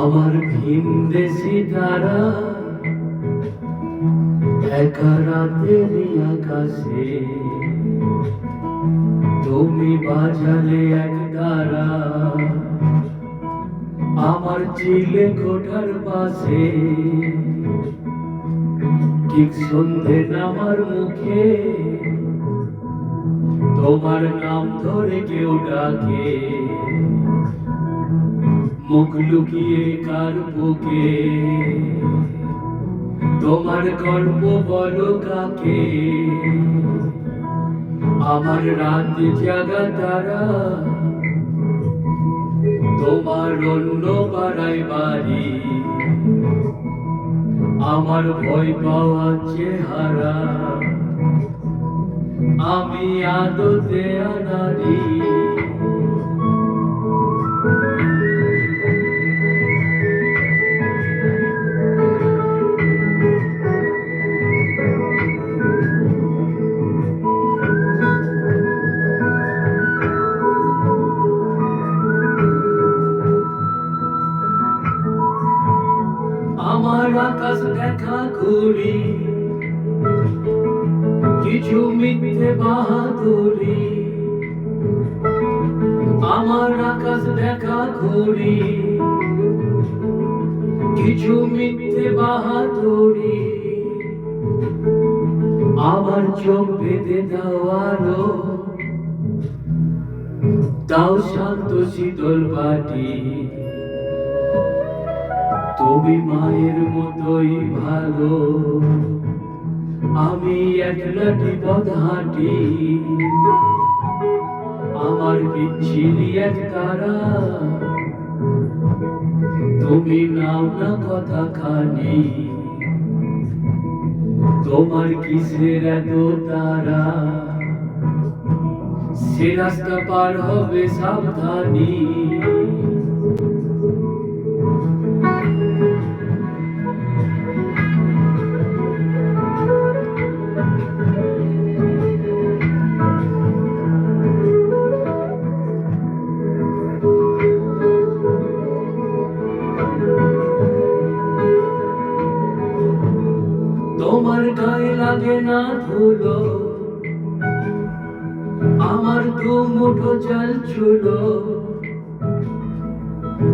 আমার ভিনদেশি তারা একা রাতের আকাশে তুমি বাজালে এক তারা আমার চিলে কোঠার পাশে ঠিক সন্ধে নামার মুখে তোমার নাম ধরে কেউ ডাকে মুখ লুকিয়ে কার বুকে তোমার গল্প বলো কাকে আমার রাত জাগা তারা তোমার অন্য পাড়ায় বাড়ি আমার ভয় পাওয়া চেহারা আমি আদতে আনারি আমার আকাশ দেখা ঘুরি কিছু মিথ্যে বাহাদুরি আমার আকাশ দেখা ঘুরি কিছু মিথ্যে বাহাদুরি আমার চোখ বেঁধে দেওয়ালো তাও শান্ত শীতল বাটি তুমি মায়ের মতোই ভালো আমি একলাটি পথ হাঁটি আমার বিচ্ছিরি এক তারা তুমি নাও না কথা খানি তোমার কিসের এত তারা সে রাস্তা পার হবে সাবধানী তোমার গায়ে লাগে না ধুলো আমার দু মুঠো চাল ছুলো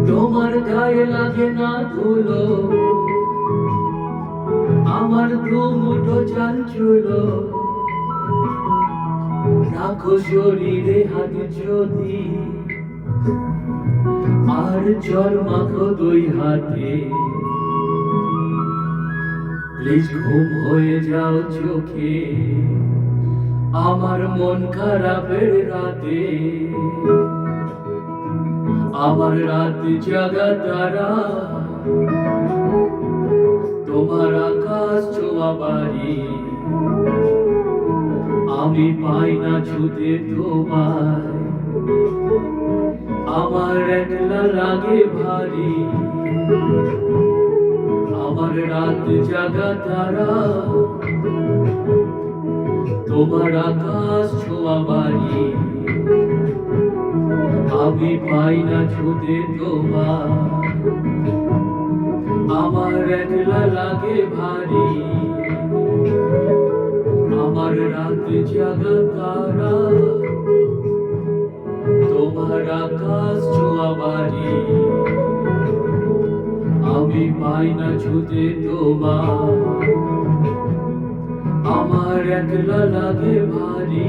তোমার গায়ে লাগে না ধুলো আমার দু মুঠো চাল ছুলো রাখো শরীরে হাত যদি আর জল মাখো দুই হাতে প্লিজ ঘুম হয়ে যাও চোখে আমার মন খারাপের রাতে আমার রাত জাগা তারা তোমার আকাশ ছোঁয়া বাড়ি আমি পাই না ছুতে তোমায় আমার একলা লাগে ভারী আমার রাত জাগা তারা তোমার আকাশ ছোঁয়া বাড়ি আমি পাই না ছুতে তোমার আমার একলা লাগে ভারী আমার রাত জাগা তারা তোমার আকাশ ছোঁয়া বাড়ি আমি পাই না ছুতে তোমার আমার একলা লাগে ভারী